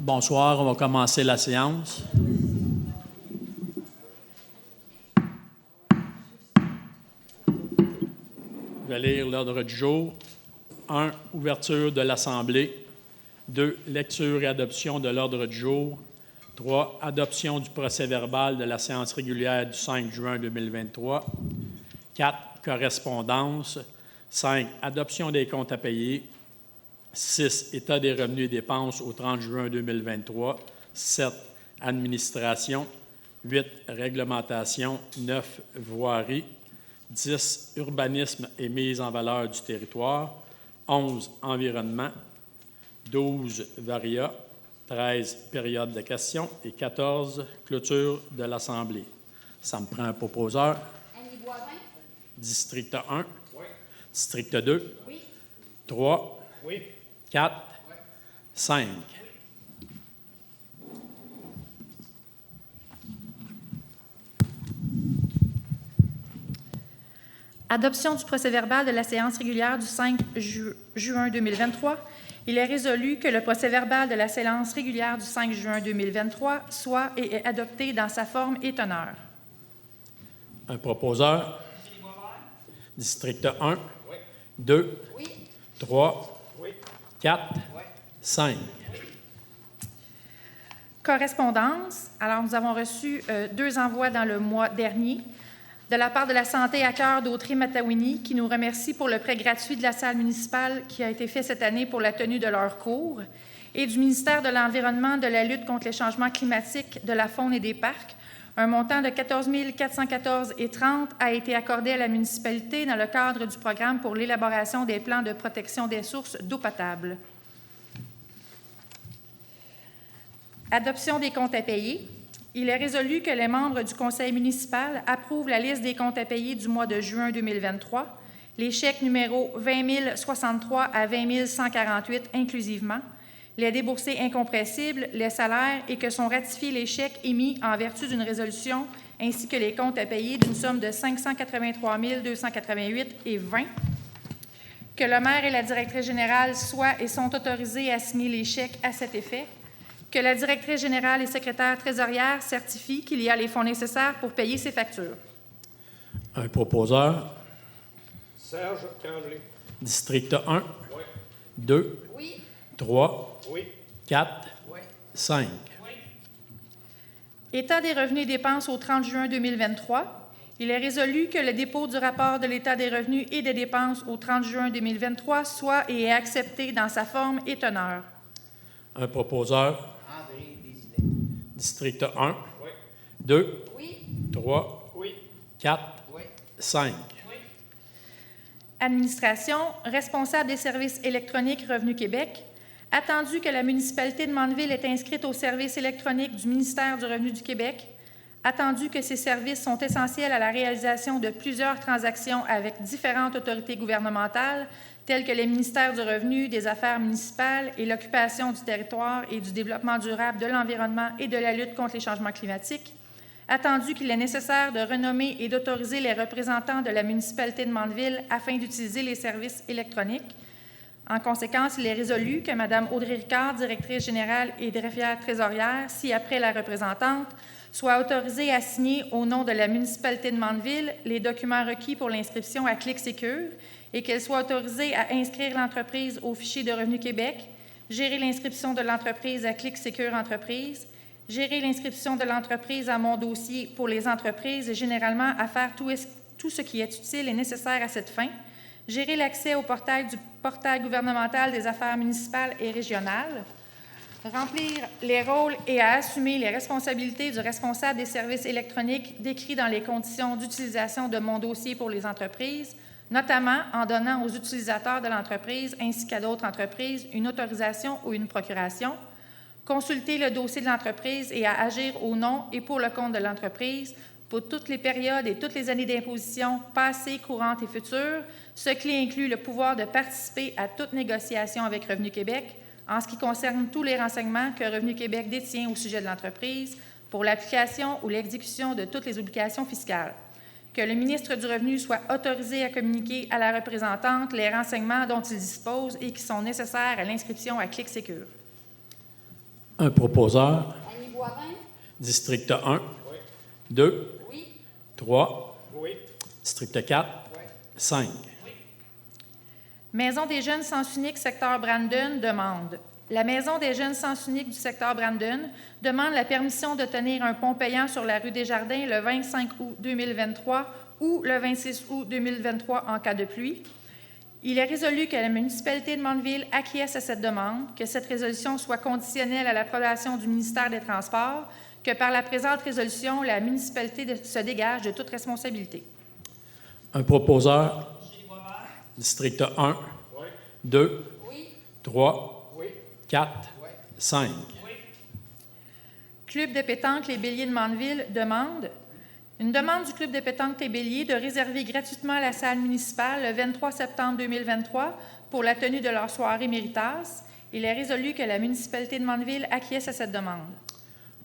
Bonsoir, on va commencer la séance. Je vais lire l'ordre du jour. 1. Ouverture de l'Assemblée. 2. Lecture et adoption de l'ordre du jour. 3. Adoption du procès-verbal de la séance régulière du 5 juin 2023. 4. Correspondance. 5. Adoption des comptes à payer. 6. État des revenus et dépenses au 30 juin 2023. 7. Administration. 8. Réglementation. 9. Voirie. 10. Urbanisme et mise en valeur du territoire. 11. Environnement. 12. Varia. 13. Période de questions. Et 14. Clôture de l'Assemblée. Ça me prend un proposeur. Annie Boivin. District 1. Oui. District 2. Oui. 3. Oui. 4. 5. Adoption du procès-verbal de la séance régulière du 5 juin 2023. Il est résolu que le procès-verbal de la séance régulière du 5 juin 2023 soit et est adopté dans sa forme et teneur. Un proposeur. District 1. Oui. 2. Oui. 3. Oui. 4. Oui. 5. Correspondance. Alors, nous avons reçu 2 envois dans le mois dernier de la part de la Santé à cœur d'Autry-Matawini, qui nous remercie pour le prêt gratuit de la salle municipale qui a été fait cette année pour la tenue de leurs cours, et du ministère de l'Environnement, de la lutte contre les changements climatiques, de la faune et des parcs. Un montant de 14 414,30 a été accordé à la municipalité dans le cadre du programme pour l'élaboration des plans de protection des sources d'eau potable. Adoption des comptes à payer. Il est résolu que les membres du conseil municipal approuvent la liste des comptes à payer du mois de juin 2023, les chèques numéros 20 063 à 20 148 inclusivement, les déboursés incompressibles, les salaires et que sont ratifiés les chèques émis en vertu d'une résolution ainsi que les comptes à payer d'une somme de 583 288,20. Que le maire et la directrice générale soient et sont autorisés à signer les chèques à cet effet. Que la directrice générale et secrétaire trésorière certifient qu'il y a les fonds nécessaires pour payer ces factures. Un proposeur. Serge Tremblay. District 1. Oui. 2. Oui. 3. Oui. 4. Oui. 5. Oui. État des revenus et dépenses au 30 juin 2023. Il est résolu que le dépôt du rapport de l'État des revenus et des dépenses au 30 juin 2023 soit et est accepté dans sa forme et teneur. Un proposeur. André Desilets. District 1. Oui. 2. Oui. 3. Oui. 4. Oui. 5. Oui. Administration, responsable des services électroniques Revenu Québec. Attendu que la municipalité de Mandeville est inscrite au service électronique du ministère du Revenu du Québec, attendu que ces services sont essentiels à la réalisation de plusieurs transactions avec différentes autorités gouvernementales, tels que les ministères du Revenu, des Affaires municipales et l'occupation du territoire et du développement durable, de l'environnement et de la lutte contre les changements climatiques, attendu qu'il est nécessaire de renommer et d'autoriser les représentants de la municipalité de Mandeville afin d'utiliser les services électroniques. En conséquence, il est résolu que Mme Audrey Ricard, directrice générale et greffière trésorière, ci-après la représentante, soit autorisée à signer au nom de la municipalité de Mandeville les documents requis pour l'inscription à ClickSecure et qu'elle soit autorisée à inscrire l'entreprise au fichier de Revenu Québec, gérer l'inscription de l'entreprise à ClickSecure Entreprise, gérer l'inscription de l'entreprise à Mon dossier pour les entreprises et généralement à faire tout ce qui est utile et nécessaire à cette fin, gérer l'accès au portail du portail gouvernemental des affaires municipales et régionales, remplir les rôles et à assumer les responsabilités du responsable des services électroniques décrits dans les conditions d'utilisation de Mon dossier pour les entreprises, notamment en donnant aux utilisateurs de l'entreprise ainsi qu'à d'autres entreprises une autorisation ou une procuration, consulter le dossier de l'entreprise et à agir au nom et pour le compte de l'entreprise pour toutes les périodes et toutes les années d'imposition passées, courantes et futures, ce qui inclut le pouvoir de participer à toute négociation avec Revenu Québec en ce qui concerne tous les renseignements que Revenu Québec détient au sujet de l'entreprise pour l'application ou l'exécution de toutes les obligations fiscales. Que le ministre du Revenu soit autorisé à communiquer à la représentante les renseignements dont il dispose et qui sont nécessaires à l'inscription à ClickSecure. Un proposeur. Annie Boivin. District 1. Oui. 2. Oui. 3. Oui. District 4. Oui. 5. Maison des jeunes sens unique secteur Brandon demande. La Maison des jeunes sens unique du secteur Brandon demande la permission de tenir un pont payant sur la rue Desjardins le 25 août 2023 ou le 26 août 2023 en cas de pluie. Il est résolu que la municipalité de Mandeville acquiesce à cette demande, que cette résolution soit conditionnelle à l'approbation du ministère des Transports, que par la présente résolution, la municipalité se dégage de toute responsabilité. Un proposeur. District 1. Oui. 2. Oui. 3. Oui. 4. 5. Club de pétanque Les Béliers de Mandeville demande une demande du Club de pétanque Les Béliers de réserver gratuitement la salle municipale le 23 septembre 2023 pour la tenue de leur soirée Méritas. Il est résolu que la municipalité de Mandeville acquiesce à cette demande.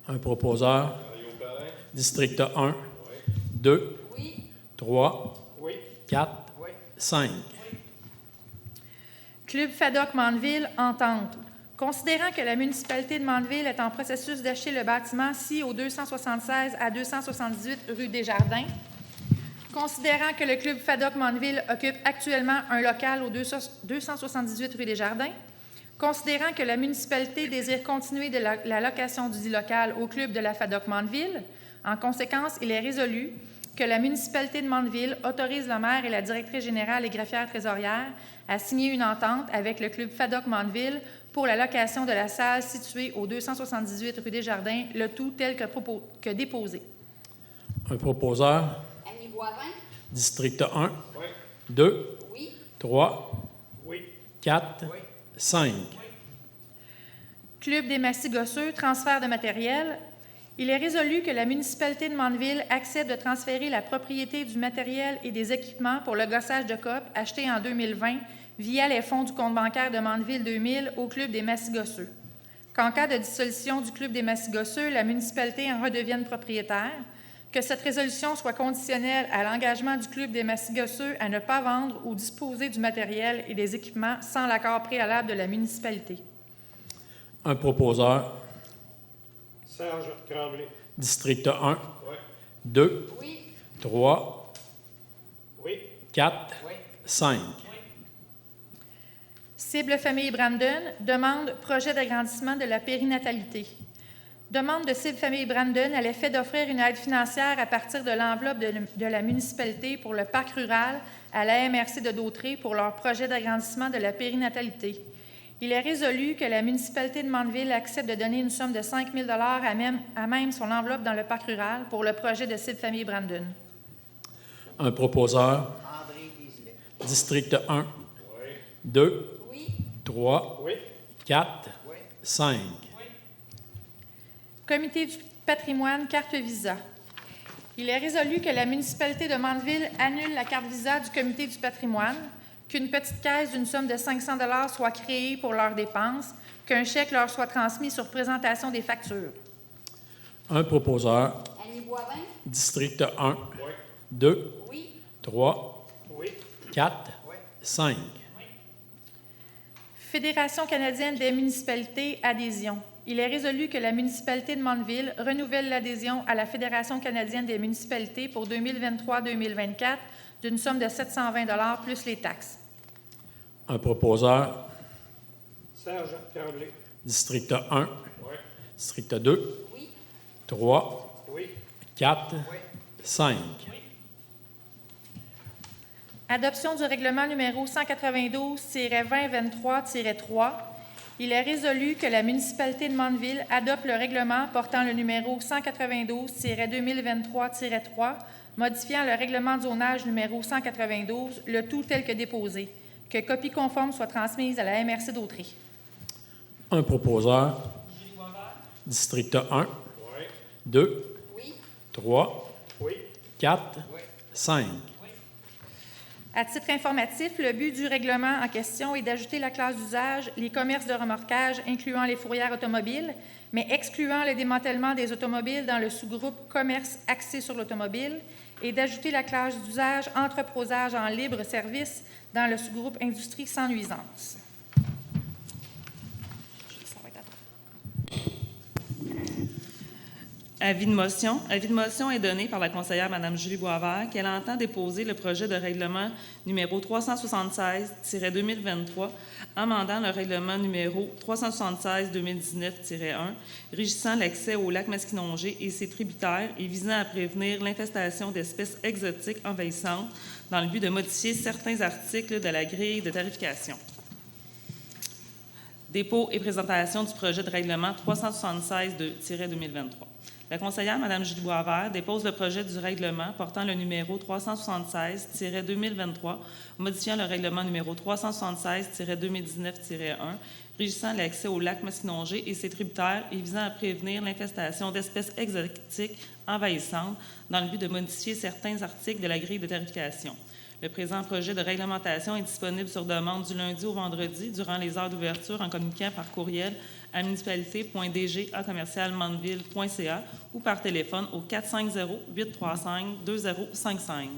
Un proposeur. District 1. 2. Oui. 3. Oui. 4. 5. Club FADOC Mandeville Entente. Considérant que la municipalité de Mandeville est en processus d'acheter le bâtiment SI au 276 à 278 rue Desjardins, considérant que le Club FADOC Mandeville occupe actuellement un local au 278 rue Desjardins, considérant que la municipalité désire continuer de la location du dit local au Club de la FADOC Mandeville, en conséquence, il est résolu que la municipalité de Mandeville autorise le maire et la directrice générale et greffière trésorière à signer une entente avec le Club FADOC Mandeville pour la location de la salle située au 278 rue Desjardins, le tout tel que déposé. Un proposeur. Annie Boivin. District 1. Oui. 2. Oui. 3. Oui. 4. 5. Club des Massy-Gosseux, transfert de matériel. Il est résolu que la municipalité de Mandeville accepte de transférer la propriété du matériel et des équipements pour le gossage de cope acheté en 2020 via les fonds du compte bancaire de Mandeville 2000 au Club des Massy-Gosseux. Qu'en cas de dissolution du Club des Massy-Gosseux, la municipalité en redevienne propriétaire, que cette résolution soit conditionnelle à l'engagement du Club des Massy-Gosseux à ne pas vendre ou disposer du matériel et des équipements sans l'accord préalable de la municipalité. Un proposeur. Serge Tremblay. District 1. Oui. 2. Oui. 3. Oui. 4. 5. Cible Famille Brandon demande projet d'agrandissement de la périnatalité. Demande de Cible Famille Brandon à l'effet d'offrir une aide financière à partir de l'enveloppe de la municipalité pour le parc rural à la MRC de Dautré pour leur projet d'agrandissement de la périnatalité. Il est résolu que la municipalité de Mandeville accepte de donner une somme de 5 000 à même son enveloppe dans le parc rural pour le projet de Cible Famille Brandon. Un proposeur. André Desilets. District 1. Oui. 2. Oui. 3. Oui. 4. 5. Comité du patrimoine, carte Visa. Il est résolu que la municipalité de Mandeville annule la carte Visa du Comité du patrimoine, qu'une petite caisse d'une somme de 500 $ soit créée pour leurs dépenses, qu'un chèque leur soit transmis sur présentation des factures. Un proposeur. Annie Boivin. District 1. Oui. 2. Oui. 3. Oui. 4. 5. Fédération canadienne des municipalités, adhésion. Il est résolu que la municipalité de Mandeville renouvelle l'adhésion à la Fédération canadienne des municipalités pour 2023-2024 d'une somme de 720 $ plus les taxes. Un proposeur. Serge Tremblay. District 1. Oui. District 2. Oui. 3. Oui. 4. 5. Adoption du règlement numéro 192-2023-3. Il est résolu que la municipalité de Mandeville adopte le règlement portant le numéro 192-2023-3, modifiant le règlement de zonage numéro 192, le tout tel que déposé. Que copie conforme soit transmise à la MRC d'Autré. Un proposeur. District 1. Oui. 2. Oui. 3. Oui. 4. 5. À titre informatif, le but du règlement en question est d'ajouter la classe d'usage les commerces de remorquage incluant les fourrières automobiles, mais excluant le démantèlement des automobiles dans le sous-groupe commerce axé sur l'automobile, et d'ajouter la classe d'usage entreposage en libre service dans le sous-groupe industrie sans nuisance. Ça va être à toi. Avis de motion. Avis de motion est donné par la conseillère Mme Julie Boisvert qu'elle entend déposer le projet de règlement numéro 376-2023, amendant le règlement numéro 376-2019-1, régissant l'accès au lac Masquinongé et ses tributaires et visant à prévenir l'infestation d'espèces exotiques envahissantes dans le but de modifier certains articles de la grille de tarification. Dépôt et présentation du projet de règlement 376-2023. La conseillère Mme Julie Boisvert dépose le projet du règlement portant le numéro 376-2023, modifiant le règlement numéro 376-2019-1, régissant l'accès au lac Masquinongé et ses tributaires et visant à prévenir l'infestation d'espèces exotiques envahissantes dans le but de modifier certains articles de la grille de tarification. Le présent projet de réglementation est disponible sur demande du lundi au vendredi durant les heures d'ouverture en communiquant par courriel à municipalité.dg@mandeville.ca ou par téléphone au 450-835-2055.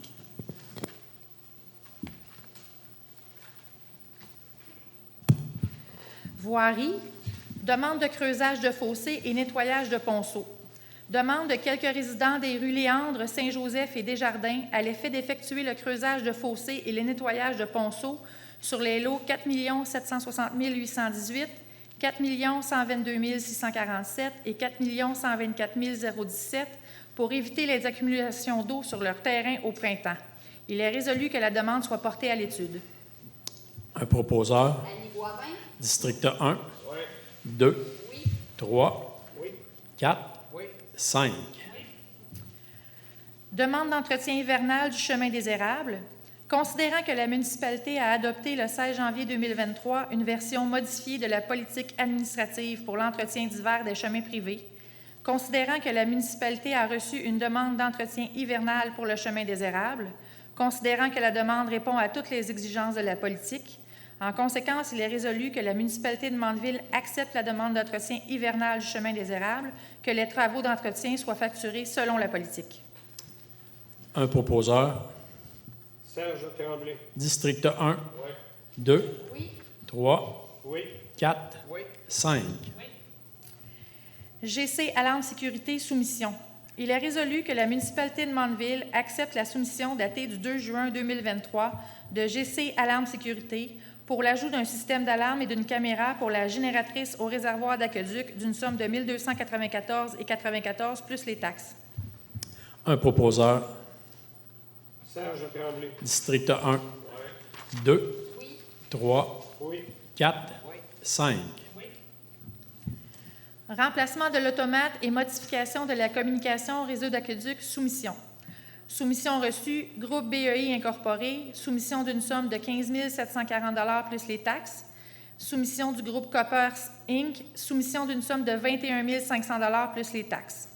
Voirie, demande de creusage de fossés et nettoyage de ponceaux. Demande de quelques résidents des rues Léandre, Saint-Joseph et Desjardins à l'effet d'effectuer le creusage de fossés et le nettoyage de ponceaux sur les lots 4 760 818, 4 122 647 et 4 124 017 pour éviter les accumulations d'eau sur leur terrain au printemps. Il est résolu que la demande soit portée à l'étude. Un proposeur. Annie Boivin. District 1. Oui. 2. Oui. 3. Oui. 4. Oui. 5. Demande d'entretien hivernal du chemin des Érables. Considérant que la municipalité a adopté le 16 janvier 2023 une version modifiée de la politique administrative pour l'entretien d'hiver des chemins privés, considérant que la municipalité a reçu une demande d'entretien hivernal pour le chemin des Érables, considérant que la demande répond à toutes les exigences de la politique, en conséquence, il est résolu que la municipalité de Mandeville accepte la demande d'entretien hivernal du chemin des Érables, que les travaux d'entretien soient facturés selon la politique. Un proposeur. Serge Tremblay. District 1. Oui. 2. Oui. 3. Oui. 4. Oui. 5. GC Alarme Sécurité Soumission. Il est résolu que la municipalité de Mandeville accepte la soumission datée du 2 juin 2023 de GC Alarme Sécurité pour l'ajout d'un système d'alarme et d'une caméra pour la génératrice au réservoir d'aqueduc d'une somme de 1 294,94 plus les taxes. Un proposeur. Serge Tremblay. District 1. Oui. 2. Oui. 3. Oui. 4. Oui. 5. Remplacement de l'automate et modification de la communication réseau d'aqueduc, soumission. Soumission reçue, groupe BEI incorporé, soumission d'une somme de 15 740 $ plus les taxes. Soumission du groupe Coppers Inc., soumission d'une somme de 21 500 $ plus les taxes.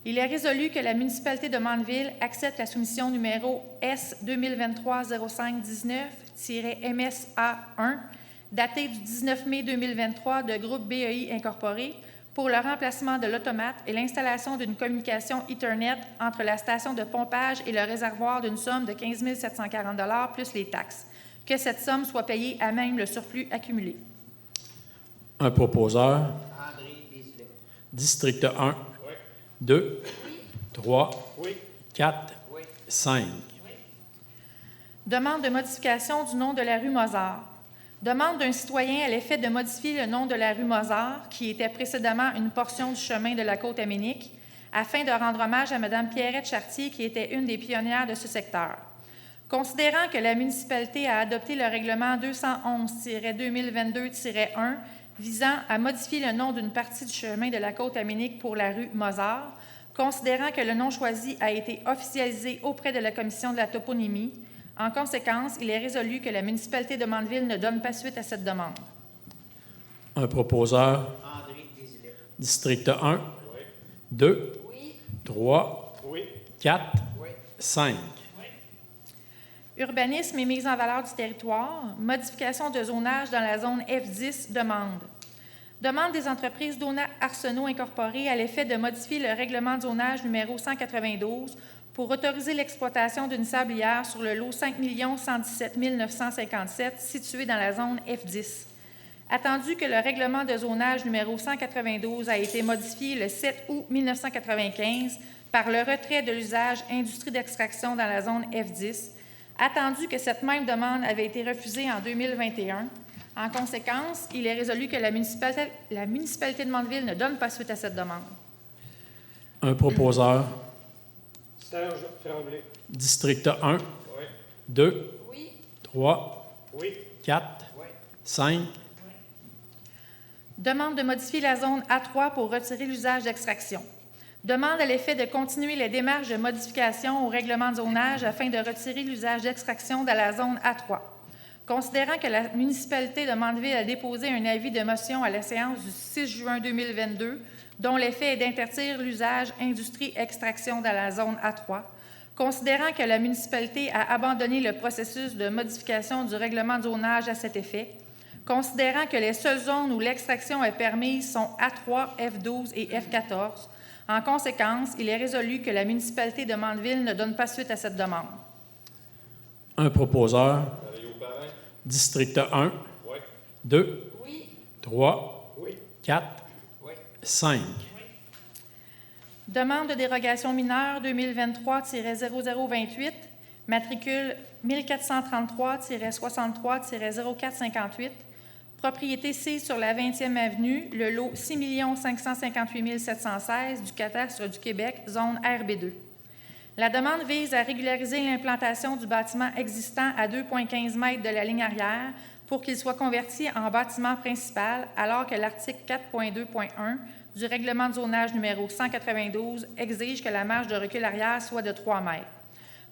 Il est résolu que la municipalité de Mandeville accepte la soumission numéro S 2023-0519-MSA1, datée du 19 mai 2023 de groupe BEI incorporé, pour le remplacement de l'automate et l'installation d'une communication Ethernet entre la station de pompage et le réservoir d'une somme de 15 740 $ plus les taxes. Que cette somme soit payée à même le surplus accumulé. Un proposeur. André Desilets. District 1. Oui. 2. 3. Oui. 4. Oui. 5. Demande de modification du nom de la rue Mozart. Demande d'un citoyen à l'effet de modifier le nom de la rue Mozart, qui était précédemment une portion du chemin de la Côte-Aménique, afin de rendre hommage à Mme Pierrette Chartier, qui était une des pionnières de ce secteur. Considérant que la municipalité a adopté le règlement 211-2022-1 visant à modifier le nom d'une partie du chemin de la Côte-Aménique pour la rue Mozart, considérant que le nom choisi a été officialisé auprès de la Commission de la toponymie, en conséquence, il est résolu que la municipalité de Mandeville ne donne pas suite à cette demande. Un proposeur. André Desilets. District 1. Oui. 2. Oui. 3. Oui. 4. Oui. 5. Urbanisme et mise en valeur du territoire, modification de zonage dans la zone F10, demande. Demande des entreprises Donat Arsenault Incorporées à l'effet de modifier le règlement de zonage numéro 192 pour autoriser l'exploitation d'une sablière sur le lot 5 117 957 situé dans la zone F10. Attendu que le règlement de zonage numéro 192 a été modifié le 7 août 1995 par le retrait de l'usage industrie d'extraction dans la zone F10, attendu que cette même demande avait été refusée en 2021, en conséquence, il est résolu que la municipalité de Mandeville ne donne pas suite à cette demande. Un proposeur. Serge Tremblay. District 1, Oui. 2, Oui. 3, Oui. 4, Oui. 5, Demande de modifier la zone A3 pour retirer l'usage d'extraction. Demande à l'effet de continuer les démarches de modification au règlement de zonage afin de retirer l'usage d'extraction dans la zone A3. Considérant que la municipalité de Mandeville a déposé un avis de motion à la séance du 6 juin 2022, dont l'effet est d'interdire l'usage industrie-extraction dans la zone A3, considérant que la municipalité a abandonné le processus de modification du règlement de zonage à cet effet, considérant que les seules zones où l'extraction est permise sont A3, F12 et F14, en conséquence, il est résolu que la municipalité de Mandeville ne donne pas suite à cette demande. un proposeur. District 1, Oui. 2, Oui. 3, Oui. 4, Oui. 5. Demande de dérogation mineure 2023-0028, matricule 1433-63-0458, propriété sise sur la 20e avenue, le lot 6 558 716 du cadastre du Québec, zone RB2. La demande vise à régulariser l'implantation du bâtiment existant à 2,15 mètres de la ligne arrière pour qu'il soit converti en bâtiment principal, alors que l'article 4.2.1 du règlement de zonage numéro 192 exige que la marge de recul arrière soit de 3 mètres.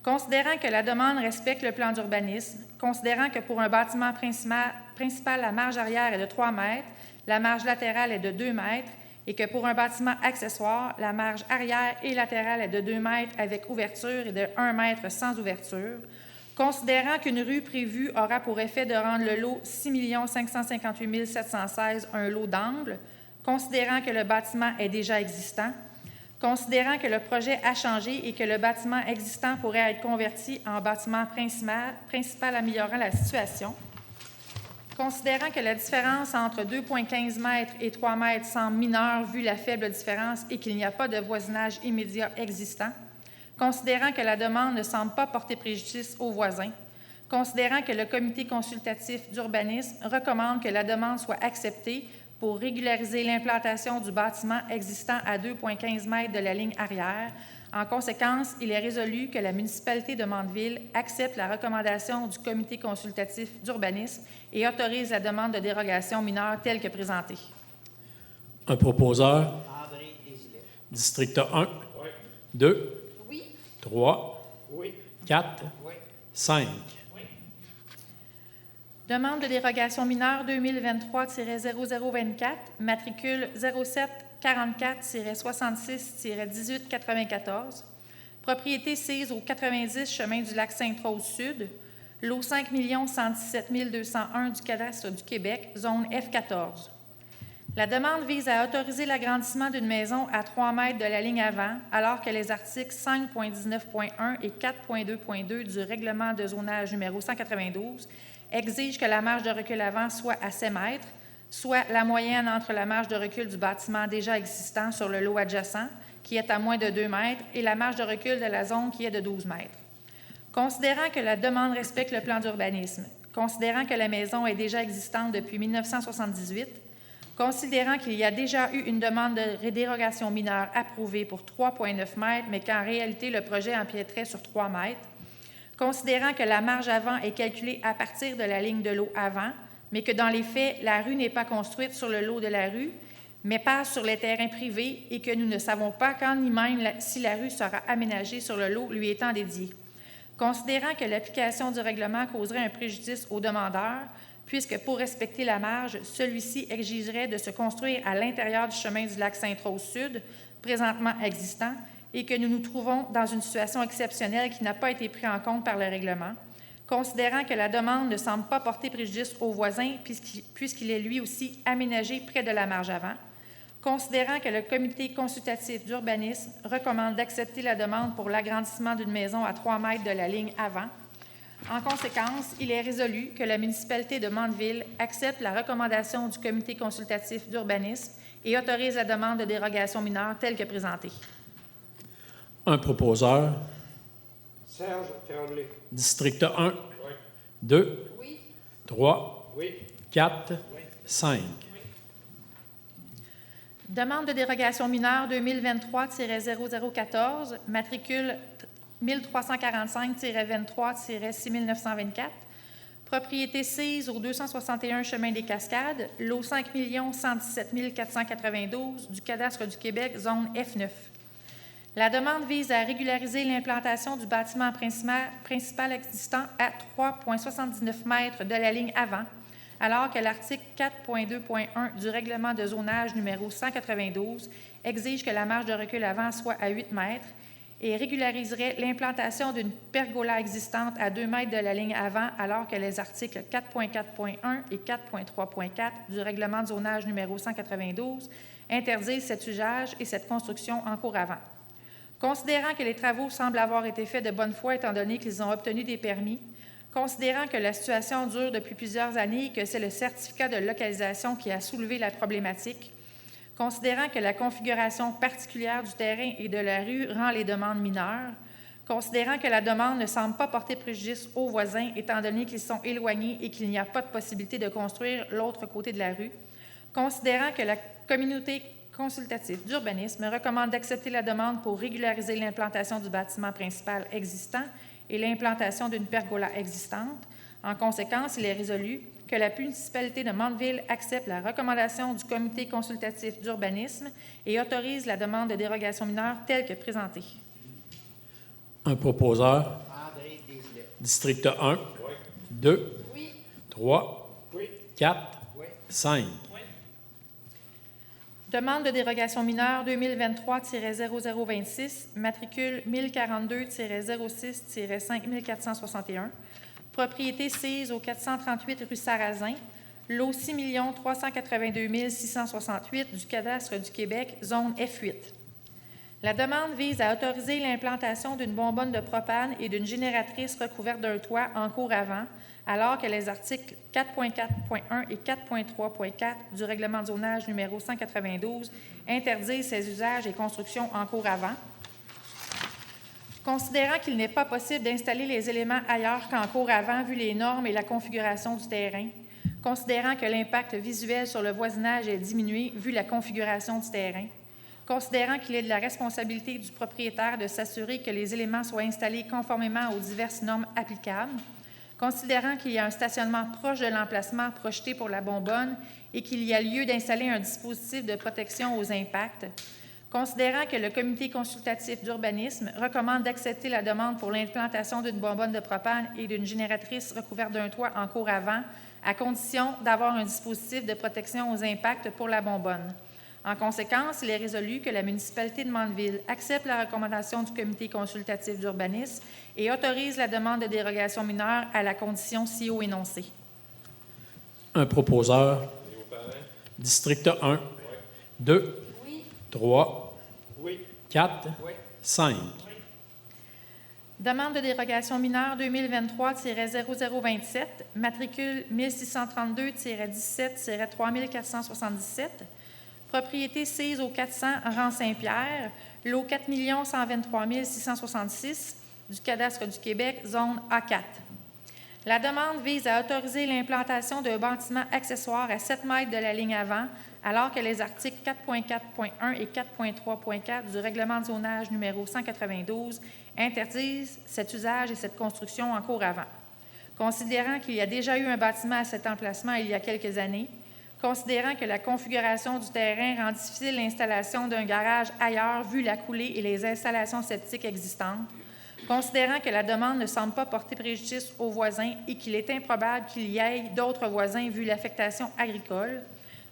Considérant que la demande respecte le plan d'urbanisme, considérant que pour un bâtiment principal, la marge arrière est de 3 mètres, la marge latérale est de 2 mètres, et que pour un bâtiment accessoire, la marge arrière et latérale est de 2 mètres avec ouverture et de 1 mètre sans ouverture, considérant qu'une rue prévue aura pour effet de rendre le lot 6 558 716 un lot d'angle, considérant que le bâtiment est déjà existant, considérant que le projet a changé et que le bâtiment existant pourrait être converti en bâtiment principal améliorant la situation, considérant que la différence entre 2,15 mètres et 3 mètres semble mineure vu la faible différence et qu'il n'y a pas de voisinage immédiat existant, considérant que la demande ne semble pas porter préjudice aux voisins, considérant que le comité consultatif d'urbanisme recommande que la demande soit acceptée pour régulariser l'implantation du bâtiment existant à 2,15 mètres de la ligne arrière. En conséquence, il est résolu que la municipalité de Mandeville accepte la recommandation du comité consultatif d'urbanisme et autorise la demande de dérogation mineure telle que présentée. Un proposeur. André Desilets. District 1, Oui. 2, Oui. 3, Oui. 4. 4, Oui. 5. Demande de dérogation mineure 2023-0024, matricule 0744-66-1894, propriété sise au 90 chemin du lac Sainte-Rose Sud, lot 5 117 201 du cadastre du Québec, zone F14. La demande vise à autoriser l'agrandissement d'une maison à 3 mètres de la ligne avant, alors que les articles 5.19.1 et 4.2.2 du règlement de zonage numéro 192 exigent que la marge de recul avant soit à 7 mètres, soit la moyenne entre la marge de recul du bâtiment déjà existant sur le lot adjacent, qui est à moins de 2 mètres, et la marge de recul de la zone qui est de 12 mètres. Considérant que la demande respecte le plan d'urbanisme, considérant que la maison est déjà existante depuis 1978, considérant qu'il y a déjà eu une demande de dérogation mineure approuvée pour 3,9 mètres, mais qu'en réalité, le projet empiéterait sur 3 mètres, considérant que la marge avant est calculée à partir de la ligne de l'eau avant, mais que dans les faits, la rue n'est pas construite sur le lot de la rue, mais passe sur les terrains privés et que nous ne savons pas quand ni même si la rue sera aménagée sur le lot lui étant dédié. Considérant que l'application du règlement causerait un préjudice aux demandeurs, puisque pour respecter la marge, celui-ci exigerait de se construire à l'intérieur du chemin du lac Sainte-Rose Sud, présentement existant, et que nous nous trouvons dans une situation exceptionnelle qui n'a pas été prise en compte par le règlement, considérant que la demande ne semble pas porter préjudice aux voisins puisqu'il est lui aussi aménagé près de la marge avant, considérant que le comité consultatif d'urbanisme recommande d'accepter la demande pour l'agrandissement d'une maison à 3 mètres de la ligne avant, En conséquence, il est résolu que la municipalité de Mandeville accepte la recommandation du comité consultatif d'urbanisme et autorise la demande de dérogation mineure telle que présentée. Un proposeur. Serge Tremblay. District 1. Oui. 2. Oui. 3. Oui. 4. 5. Demande de dérogation mineure 2023-0014, matricule 1345-23-6924, propriété sise au 261 Chemin des Cascades, lot 5 117 492 du cadastre du Québec, zone F9. La demande vise à régulariser l'implantation du bâtiment principal existant à 3,79 mètres de la ligne avant, alors que l'article 4.2.1 du règlement de zonage numéro 192 exige que la marge de recul avant soit à 8 mètres et régulariserait l'implantation d'une pergola existante à 2 mètres de la ligne avant, alors que les articles 4.4.1 et 4.3.4 du règlement de zonage numéro 192 interdisent cet usage et cette construction en cours avant. Considérant que les travaux semblent avoir été faits de bonne foi étant donné qu'ils ont obtenu des permis, considérant que la situation dure depuis plusieurs années et que c'est le certificat de localisation qui a soulevé la problématique, considérant que la configuration particulière du terrain et de la rue rend les demandes mineures, considérant que la demande ne semble pas porter préjudice aux voisins étant donné qu'ils sont éloignés et qu'il n'y a pas de possibilité de construire l'autre côté de la rue, considérant que la communauté consultative d'urbanisme recommande d'accepter la demande pour régulariser l'implantation du bâtiment principal existant et l'implantation d'une pergola existante. En conséquence, il est résolu que la municipalité de Mandeville accepte la recommandation du comité consultatif d'urbanisme et autorise la demande de dérogation mineure telle que présentée. Un proposeur. André Desilets. District 1. 2. 3. Oui. 4. 5. Demande de dérogation mineure 2023-0026, matricule 1042-06-5461, propriété sise au 438 rue Sarrazin, lot 6 382 668 du cadastre du Québec, zone F8. La demande vise à autoriser l'implantation d'une bonbonne de propane et d'une génératrice recouverte d'un toit en cours avant, alors que les articles 4.4.1 et 4.3.4 du règlement de zonage numéro 192 interdisent ces usages et constructions en cours avant. Considérant qu'il n'est pas possible d'installer les éléments ailleurs qu'en cours avant, vu les normes et la configuration du terrain, considérant que l'impact visuel sur le voisinage est diminué, vu la configuration du terrain, considérant qu'il est de la responsabilité du propriétaire de s'assurer que les éléments soient installés conformément aux diverses normes applicables, considérant qu'il y a un stationnement proche de l'emplacement projeté pour la bonbonne et qu'il y a lieu d'installer un dispositif de protection aux impacts, considérant que le comité consultatif d'urbanisme recommande d'accepter la demande pour l'implantation d'une bonbonne de propane et d'une génératrice recouverte d'un toit en cours avant, à condition d'avoir un dispositif de protection aux impacts pour la bonbonne. En conséquence, il est résolu que la municipalité de Mandeville accepte la recommandation du comité consultatif d'urbanisme et autorise la demande de dérogation mineure à la condition ci-haut énoncée. Un proposeur. District 1. 2. 3. 4. 5. Demande de dérogation mineure 2023-0027, matricule 1632-17-3477, propriété sise au 400 rang Saint-Pierre, lot 4 123 666 du cadastre du Québec, zone A4. La demande vise à autoriser l'implantation d'un bâtiment accessoire à 7 mètres de la ligne avant, alors que les articles 4.4.1 et 4.3.4 du règlement de zonage numéro 192 interdisent cet usage et cette construction en cours avant. Considérant qu'il y a déjà eu un bâtiment à cet emplacement il y a quelques années, considérant que la configuration du terrain rend difficile l'installation d'un garage ailleurs vu la coulée et les installations septiques existantes, considérant que la demande ne semble pas porter préjudice aux voisins et qu'il est improbable qu'il y ait d'autres voisins vu l'affectation agricole,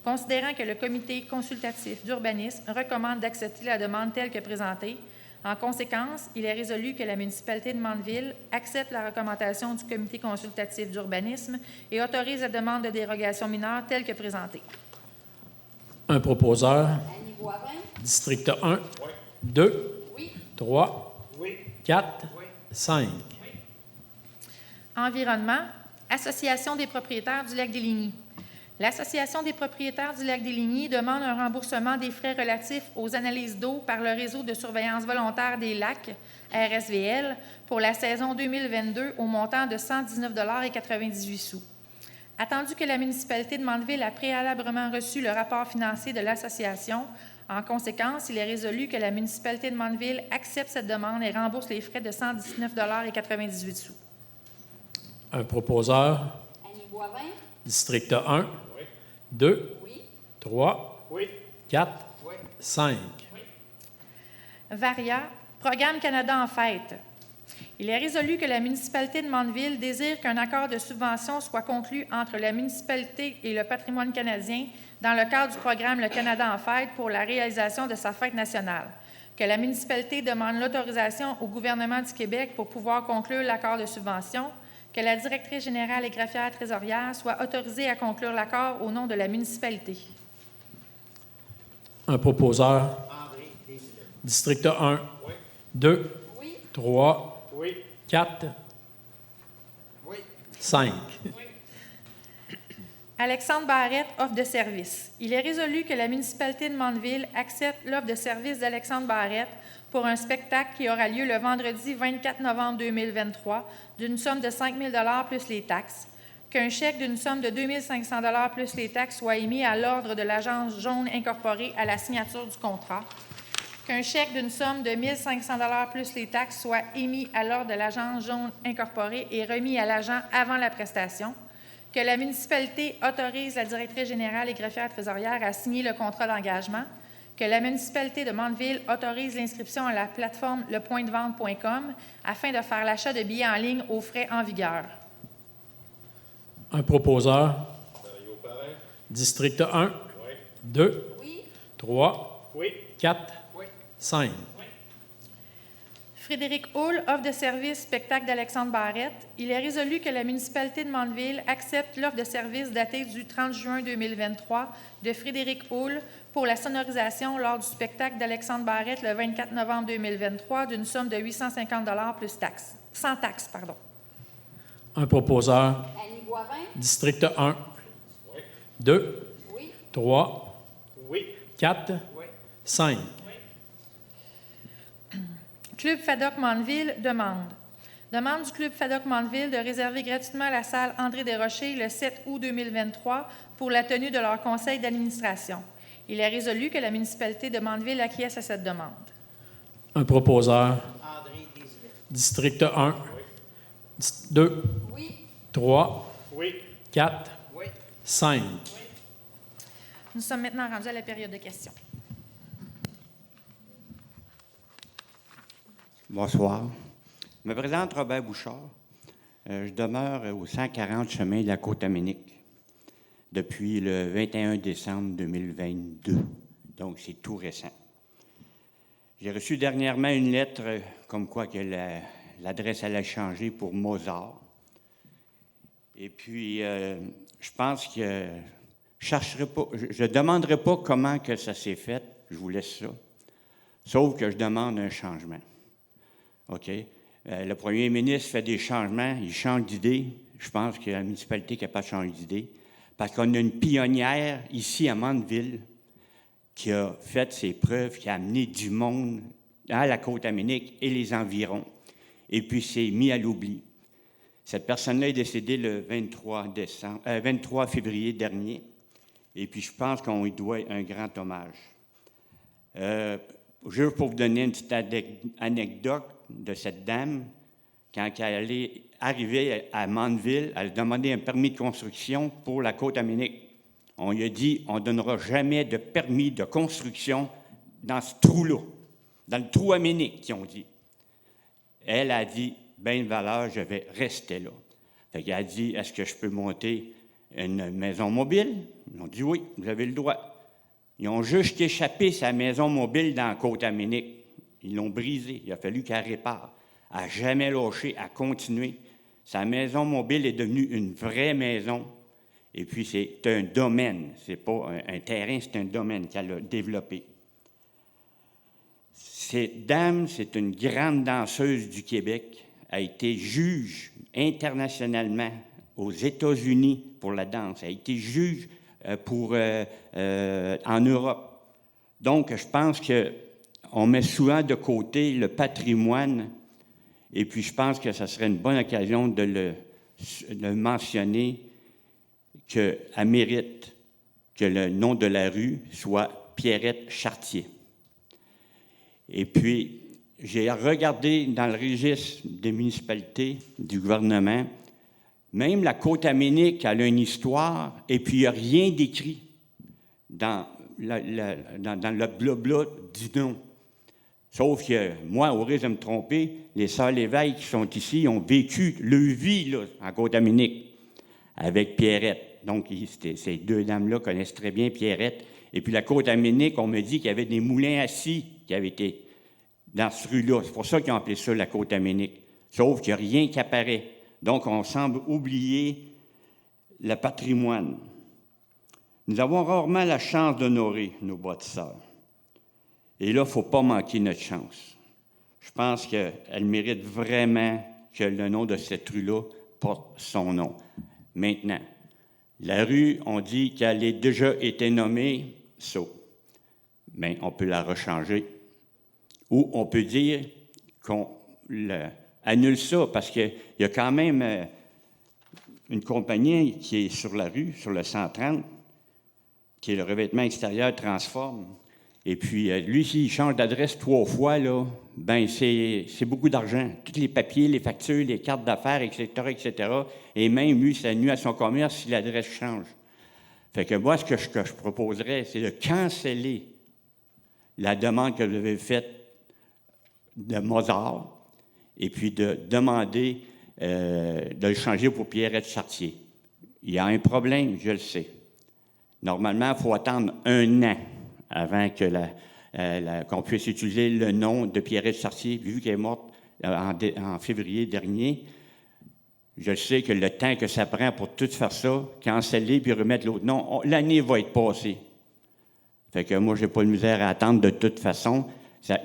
considérant que le comité consultatif d'urbanisme recommande d'accepter la demande telle que présentée, en conséquence, il est résolu que la municipalité de Mandeville accepte la recommandation du comité consultatif d'urbanisme et autorise la demande de dérogation mineure telle que présentée. Un proposeur. District 1. 2. 3. 4. 5. Environnement, Association des propriétaires du lac des Ligny. L'Association des propriétaires du lac des Ligny demande un remboursement des frais relatifs aux analyses d'eau par le réseau de surveillance volontaire des lacs, RSVL, pour la saison 2022 au montant de 119,98 $. Attendu que la municipalité de Mandeville a préalablement reçu le rapport financier de l'association, en conséquence, il est résolu que la municipalité de Mandeville accepte cette demande et rembourse les frais de 119,98 $. Un proposeur. Annie Boivin. District 1. 2. Oui. 3. Oui. 4. 5. Varia, Programme Canada en fête. Il est résolu que la municipalité de Mandeville désire qu'un accord de subvention soit conclu entre la municipalité et le patrimoine canadien dans le cadre du programme Le Canada en fête pour la réalisation de sa fête nationale, que la municipalité demande l'autorisation au gouvernement du Québec pour pouvoir conclure l'accord de subvention, que la directrice générale et greffière trésorière soit autorisée à conclure l'accord au nom de la municipalité. Un proposeur. André Desilets. District 1. Oui. 2. Oui. 3. Oui. 4. Oui. 5. Alexandre Barrette, offre de service. Il est résolu que la municipalité de Mandeville accepte l'offre de service d'Alexandre Barrette pour un spectacle qui aura lieu le vendredi 24 novembre 2023 d'une somme de 5 000 $ plus les taxes, qu'un chèque d'une somme de 2 500 $ plus les taxes soit émis à l'ordre de l'Agence jaune incorporée à la signature du contrat, qu'un chèque d'une somme de 1 500 $ plus les taxes soit émis à l'ordre de l'Agence jaune incorporée et remis à l'agent avant la prestation, que la municipalité autorise la directrice générale et greffière trésorière à signer le contrat d'engagement, que la municipalité de Mandeville autorise l'inscription à la plateforme lepointdevente.com afin de faire l'achat de billets en ligne aux frais en vigueur. Un proposeur. District 1. 2. Oui. 3. Oui. 4. 5. Frédéric Houle, offre de service spectacle d'Alexandre Barrette. Il est résolu que la municipalité de Mandeville accepte l'offre de service datée du 30 juin 2023 de Frédéric Houle pour la sonorisation lors du spectacle d'Alexandre Barrette le 24 novembre 2023 d'une somme de 850 $ plus taxes, sans taxes. Un proposeur. Annie Boivin. District 1. 2. Oui. 3. Oui. 4. 5. Club Fadoc Mandeville demande du Club Fadoc Mandeville de réserver gratuitement la salle André Desrochers le 7 août 2023 pour la tenue de leur conseil d'administration. Il est résolu que la municipalité de Mandeville acquiesce à cette demande. Un proposeur. André Desilets. District 1. 2. Oui. 3. Oui. 4. Oui. 5. Nous sommes maintenant rendus à la période de questions. Bonsoir. Je me présente Robert Bouchard. Je demeure au 140 chemin de la Côte-Aménique depuis le 21 décembre 2022. Donc, c'est tout récent. J'ai reçu dernièrement une lettre comme quoi que l'adresse allait changer pour Mozart. Et puis, je pense que je ne demanderai pas comment que ça s'est fait. Je vous laisse ça. Sauf que je demande un changement. OK? Le premier ministre fait des changements, il change d'idée. Je pense que la municipalité est capable de changer d'idée. Parce qu'on a une pionnière ici à Mandeville qui a fait ses preuves, qui a amené du monde à la Côte-Aménique et les environs. Et puis, c'est mis à l'oubli. Cette personne-là est décédée le 23 février dernier. Et puis, je pense qu'on lui doit un grand hommage. Juste pour vous donner une petite anecdote de cette dame, quand elle est arrivée à Mandeville, elle a demandé un permis de construction pour la Côte-Aménique. On lui a dit, on ne donnera jamais de permis de construction dans ce trou-là, dans le trou Aménique, qu'ils ont dit. Elle a dit, bien de valeur, je vais rester là. Fait qu'elle a dit, est-ce que je peux monter une maison mobile? Ils ont dit, oui, vous avez le droit. Ils ont juste échappé sa maison mobile dans la Côte-Aménique. Ils l'ont brisée. Il a fallu qu'elle répare. Elle n'a jamais lâché, à continuer. Sa maison mobile est devenue une vraie maison. Et puis, c'est un domaine. Ce n'est pas un terrain, c'est un domaine qu'elle a développé. Cette dame, c'est une grande danseuse du Québec. a été juge internationalement aux États-Unis pour la danse, a été juge en Europe. Donc, je pense qu'on met souvent de côté le patrimoine, et puis je pense que ça serait une bonne occasion de le mentionner, qu'elle mérite que le nom de la rue soit Pierrette Chartier. Et puis, j'ai regardé dans le registre des municipalités, du gouvernement, même la Côte-Aménique, elle a une histoire, et puis il n'y a rien d'écrit dans le blabla du nom. Sauf que moi, au risque de me tromper, les sœurs Léveille qui sont ici ont vécu leur vie là, en Côte-Aménique avec Pierrette. Donc, ces deux dames-là connaissent très bien Pierrette. Et puis la Côte-Aménique, on me dit qu'il y avait des moulins assis qui avaient été dans ce rue-là. C'est pour ça qu'ils ont appelé ça la Côte-Aménique. Sauf qu'il n'y a rien qui apparaît. Donc, on semble oublier le patrimoine. Nous avons rarement la chance d'honorer nos bâtisseurs. Et là, il ne faut pas manquer notre chance. Je pense qu'elle mérite vraiment que le nom de cette rue-là porte son nom. Maintenant, la rue, on dit qu'elle a déjà été nommée ça. Mais on peut la rechanger. Ou on peut dire qu'on annule ça, parce qu'il y a quand même une compagnie qui est sur la rue, sur le 130, qui est le revêtement extérieur Transforme. Et puis, lui, s'il change d'adresse 3 fois, là, ben c'est beaucoup d'argent. Tous les papiers, les factures, les cartes d'affaires, etc., etc. Et même, lui, ça nuit à son commerce si l'adresse change. Fait que moi, ce que je proposerais, c'est de canceller la demande que vous avez faite de Mozart, et puis de demander de le changer pour Pierrette Chartier. Il y a un problème, je le sais. Normalement, il faut attendre 1 an avant que qu'on puisse utiliser le nom de Pierrette Chartier, vu qu'elle est morte en février dernier. Je sais que le temps que ça prend pour tout faire ça, canceller puis remettre l'autre nom, l'année va être passée. Fait que moi, je n'ai pas de misère à attendre de toute façon.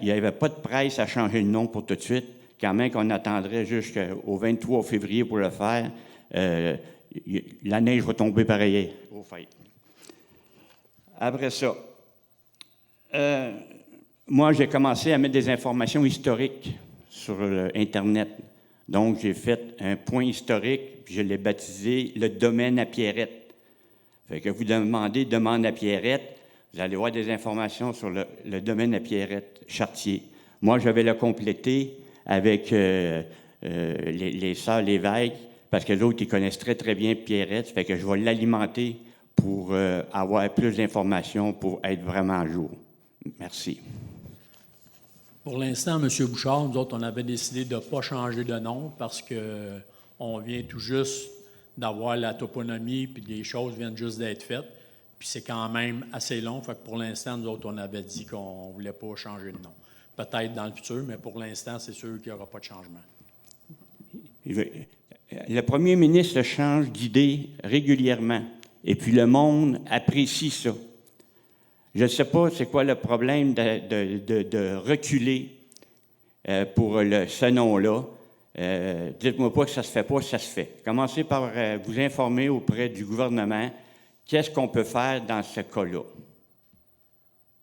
Il n'y avait pas de presse à changer le nom pour tout de suite. Quand même qu'on attendrait jusqu'au 23 février pour le faire, la neige va tomber pareil au fait. Après ça, moi, j'ai commencé à mettre des informations historiques sur Internet. Donc, j'ai fait un point historique, puis je l'ai baptisé « Le domaine à Pierrette ». Fait que vous demandez « Demande à Pierrette », vous allez voir des informations sur le domaine à Pierrette Chartier. Moi, je vais le compléter avec les sœurs Lévesque, parce que l'autre, ils connaissent très, très bien Pierrette. Fait que je vais l'alimenter pour avoir plus d'informations, pour être vraiment à jour. Merci. Pour l'instant, M. Bouchard, nous autres, on avait décidé de ne pas changer de nom parce qu'on vient tout juste d'avoir la toponymie, puis les choses viennent juste d'être faites. Puis c'est quand même assez long. Fait que pour l'instant, nous autres, on avait dit qu'on ne voulait pas changer de nom. Peut-être dans le futur, mais pour l'instant, c'est sûr qu'il n'y aura pas de changement. Le premier ministre change d'idée régulièrement. Et puis le monde apprécie ça. Je ne sais pas c'est quoi le problème de reculer pour ce nom-là. Dites-moi pas que ça ne se fait pas, ça se fait. Commencez par vous informer auprès du gouvernement. Qu'est-ce qu'on peut faire dans ce cas-là?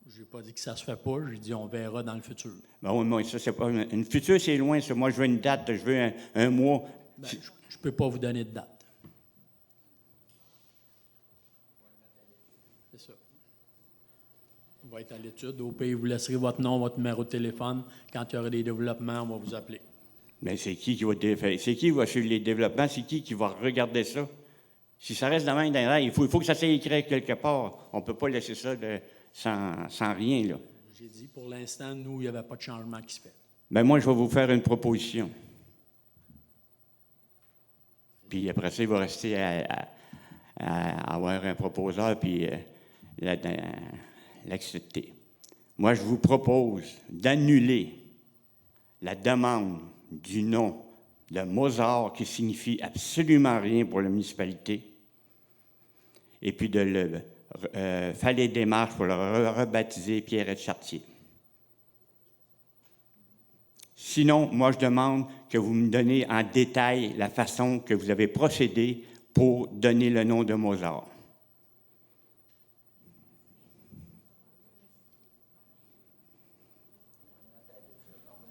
Je n'ai pas dit que ça ne se fait pas, j'ai dit on verra dans le futur. Ben oui, moi, ça, c'est pas. Une future, c'est loin, ça. Moi, je veux une date, je veux un mois. Ben, je ne peux pas vous donner de date. C'est ça. On va être à l'étude. Au pays, vous laisserez votre nom, votre numéro de téléphone. Quand il y aura des développements, on va vous appeler. Mais c'est qui va suivre les développements? C'est qui va regarder ça? Si ça reste de même dans l'air, il faut que ça soit écrit quelque part. On ne peut pas laisser ça sans rien, là. J'ai dit, pour l'instant, nous, il n'y avait pas de changement qui se fait. Bien, moi, je vais vous faire une proposition. Puis après ça, il va rester à avoir un proposeur, puis l'accepter. Moi, je vous propose d'annuler la demande du nom de Mozart, qui signifie absolument rien pour la municipalité, et puis de faire les démarches pour le rebaptiser Pierrette Chartier. Sinon, moi, je demande que vous me donnez en détail la façon que vous avez procédé pour donner le nom de Mozart.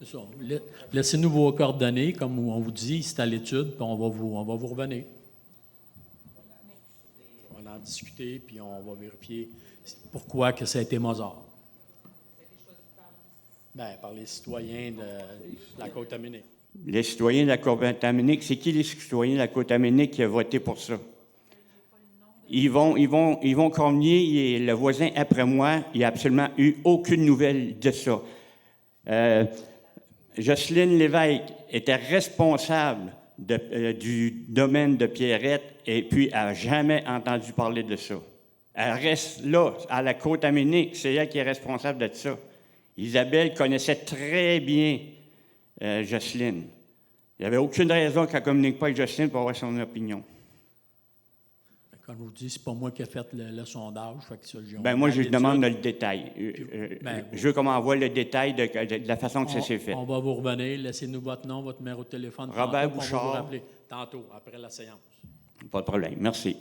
C'est ça. Laissez-nous vos coordonnées, comme on vous dit, c'est à l'étude, puis on va vous revenir. On va en discuter, puis on va vérifier pourquoi que ça a été Mozart. Bien, par les citoyens de la Côte-Aminique. Les citoyens de la Côte-Aminique, c'est qui les citoyens de la Côte-Aminique qui a voté pour ça? Ils vont Cormier, et le voisin après moi, il n'y a absolument eu aucune nouvelle de ça. Jocelyne Lévesque était responsable du domaine de Pierrette et puis elle n'a jamais entendu parler de ça. Elle reste là, à la Côte-Aminique, c'est elle qui est responsable de ça. Isabelle connaissait très bien Jocelyne. Il n'y avait aucune raison qu'elle ne communique pas avec Jocelyne pour avoir son opinion. Comme je vous dis, c'est pas moi qui ai fait le sondage. Fait que ça, moi, je demande le détail. Je veux qu'on m'envoie le détail de la façon que ça s'est fait. On va vous revenir. Laissez-nous votre nom, votre numéro de téléphone. Robert tantôt, Bouchard. On va vous rappeler tantôt, après la séance. Pas de problème. Merci.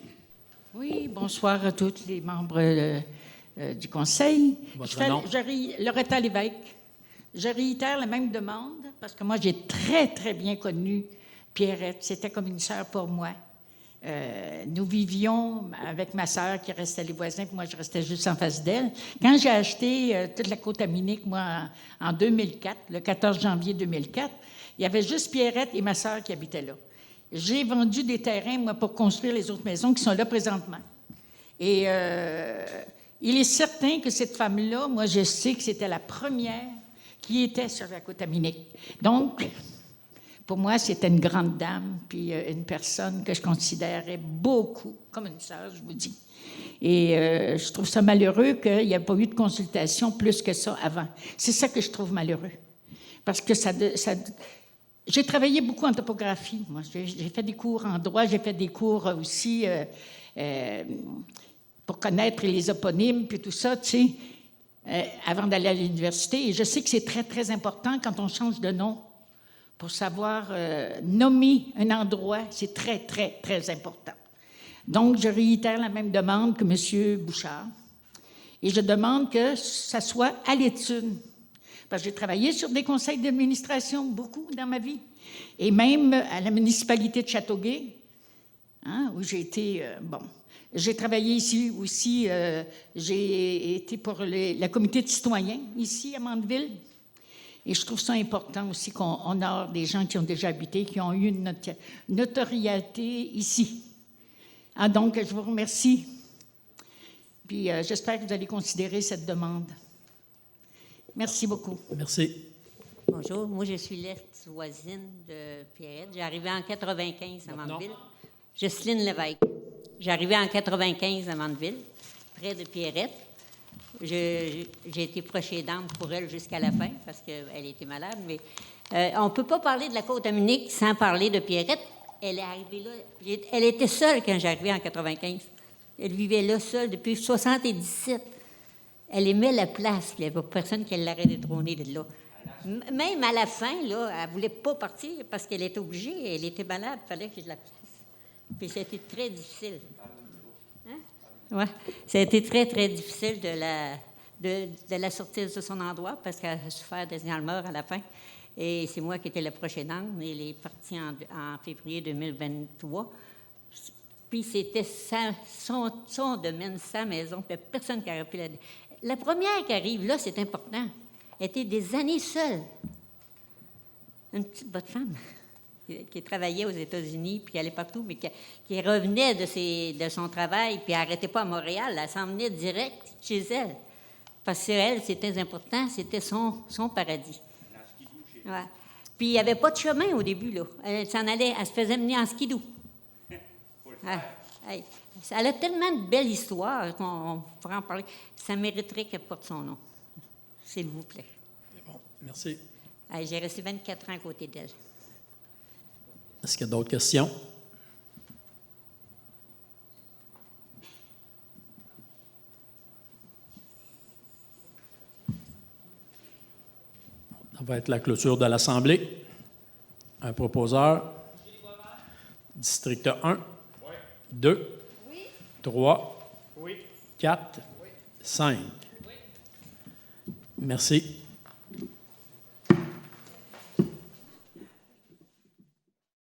Oui, bonsoir à tous les membres du Conseil. Votre nom? Loretta Lévesque. Je réitère la même demande parce que moi, j'ai très, très bien connu Pierrette. C'était comme une sœur pour moi. Nous vivions avec ma sœur qui restait les voisins, puis moi, je restais juste en face d'elle. Quand j'ai acheté toute la Côte-Aminique, moi, en 2004, le 14 janvier 2004, il y avait juste Pierrette et ma sœur qui habitaient là. J'ai vendu des terrains, moi, pour construire les autres maisons qui sont là présentement. Et il est certain que cette femme-là, moi, je sais que c'était la première qui était sur la Côte-Aminique. Donc, pour moi, c'était une grande dame, puis une personne que je considérais beaucoup comme une sœur, je vous dis. Et je trouve ça malheureux qu'il n'y ait pas eu de consultation plus que ça avant. C'est ça que je trouve malheureux. Parce que j'ai travaillé beaucoup en topographie, moi. J'ai fait des cours en droit, j'ai fait des cours aussi pour connaître les éponymes, puis tout ça, tu sais, avant d'aller à l'université. Et je sais que c'est très, très important quand on change de nom. Pour savoir nommer un endroit, c'est très, très, très important. Donc, je réitère la même demande que M. Bouchard. Et je demande que ça soit à l'étude. Parce que j'ai travaillé sur des conseils d'administration, beaucoup dans ma vie. Et même à la municipalité de Châteauguay, où j'ai été, J'ai travaillé ici aussi, j'ai été pour le comité de citoyens, ici à Mandeville. Et je trouve ça important aussi qu'on honore des gens qui ont déjà habité, qui ont eu une notoriété ici. Donc, je vous remercie. Puis, j'espère que vous allez considérer cette demande. Merci beaucoup. Merci. Bonjour, moi je suis l'ex-voisine de Pierrette. J'ai arrivé en 95 à Mandeville. Jocelyne Lévesque. J'ai arrivé en 95 à Mandeville, près de Pierrette. J'ai été proche aidante pour elle jusqu'à la fin parce qu'elle était malade, mais on ne peut pas parler de la Côte-Aminique sans parler de Pierrette. Elle est arrivée là. Elle était seule quand j'arrivais en 95. Elle vivait là seule depuis 77. Elle aimait la place, puis il n'y avait personne qui l'aurait détrônée de là. Même à la fin, là, elle ne voulait pas partir parce qu'elle était obligée. Elle était malade, il fallait que je la place. Puis c'était très difficile. Oui, ça a été très, très difficile de la sortir de son endroit parce qu'elle a souffert des Alzheimer à la fin. Et c'est moi qui étais la prochaine dame. Elle est partie en février 2023. Puis c'était son domaine, sa maison. Puis personne qui aurait pu l'aider. La première qui arrive, là, c'est important. Elle était des années seule. Une petite bonne femme qui travaillait aux États-Unis, puis allait partout, mais qui revenait de son travail, puis elle n'arrêtait pas à Montréal. Elle s'en venait direct chez elle. Parce que elle, c'était important, c'était son paradis. Ouais. Puis il n'y avait pas de chemin au début, là. Elle se faisait mener en skidoo. Elle a tellement de belles histoires qu'on pourrait en parler. Ça mériterait qu'elle porte son nom, s'il vous plaît. C'est bon, merci. J'ai resté 24 ans à côté d'elle. Est-ce qu'il y a d'autres questions? Ça va être la clôture de l'Assemblée. Un proposeur. District 1. 2. 3. 4. 5. Merci.